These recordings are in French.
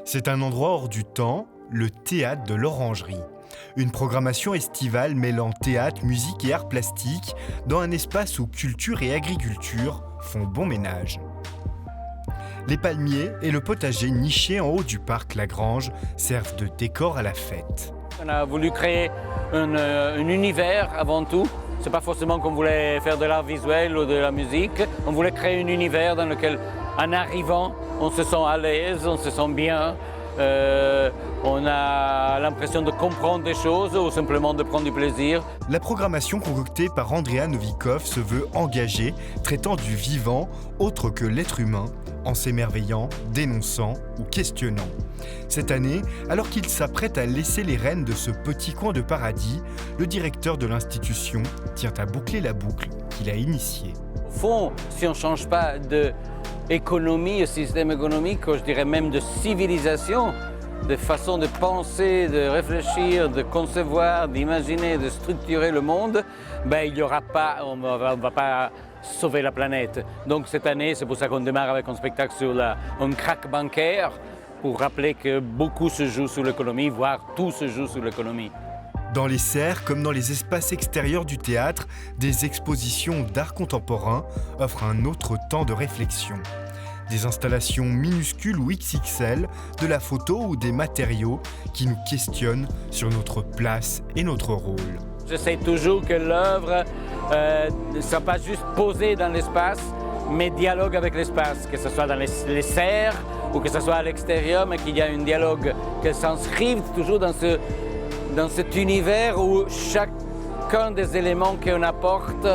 C'est un endroit hors du temps, le théâtre de l'Orangerie. Une programmation estivale mêlant théâtre, musique et arts plastiques dans un espace où culture et agriculture font bon ménage. Les palmiers et le potager niché en haut du parc Lagrange servent de décor à la fête. On a voulu créer un univers avant tout. C'est pas forcément qu'on voulait faire de l'art visuel ou de la musique. On voulait créer un univers dans lequel, en arrivant, on se sent à l'aise, on se sent bien. On a l'impression de comprendre des choses ou simplement de prendre du plaisir. La programmation concoctée par Andrea Novikov se veut engagée, traitant du vivant autre que l'être humain, en s'émerveillant, dénonçant ou questionnant. Cette année, alors qu'il s'apprête à laisser les rênes de ce petit coin de paradis, le directeur de l'institution tient à boucler la boucle qu'il a initiée. Au fond, si on ne change pas d'économie, système économique, je dirais même de civilisation, de façon de penser, de réfléchir, de concevoir, d'imaginer, de structurer le monde, il y aura pas, on ne va pas sauver la planète. Donc cette année, c'est pour ça qu'on démarre avec un spectacle sur un crack bancaire, pour rappeler que beaucoup se joue sur l'économie, voire tout se joue sur l'économie. Dans les serres, comme dans les espaces extérieurs du théâtre, des expositions d'art contemporain offrent un autre temps de réflexion. Des installations minuscules ou XXL, de la photo ou des matériaux qui nous questionnent sur notre place et notre rôle. J'essaie toujours que l'œuvre ne soit pas juste posée dans l'espace, mais dialogue avec l'espace, que ce soit dans les serres ou que ce soit à l'extérieur, mais qu'il y a un dialogue, qu'elle s'inscrive toujours dans cet univers où chacun des éléments qu'on apporte,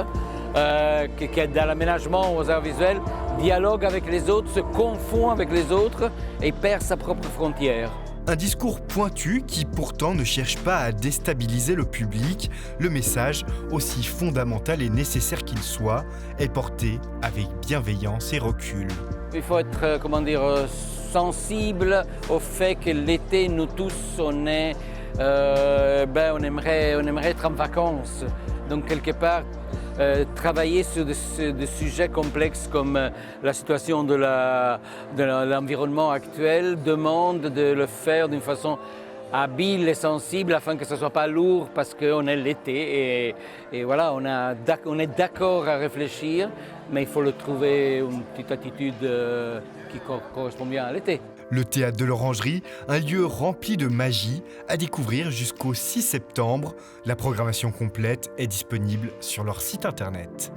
qui est dans l'aménagement aux arts visuels, dialogue avec les autres, se confond avec les autres et perd sa propre frontière. Un discours pointu qui pourtant ne cherche pas à déstabiliser le public. Le message, aussi fondamental et nécessaire qu'il soit, est porté avec bienveillance et recul. Il faut être, sensible au fait que l'été, nous tous, on aimerait être en vacances. Donc quelque part, travailler sur des sujets complexes comme la situation de l'environnement actuel demande de le faire d'une façon habile et sensible afin que ce ne soit pas lourd parce qu'on est l'été et voilà, on est d'accord à réfléchir, mais il faut le trouver une petite attitude qui correspond bien à l'été. Le théâtre de l'Orangerie, un lieu rempli de magie à découvrir jusqu'au 6 septembre. La programmation complète est disponible sur leur site internet.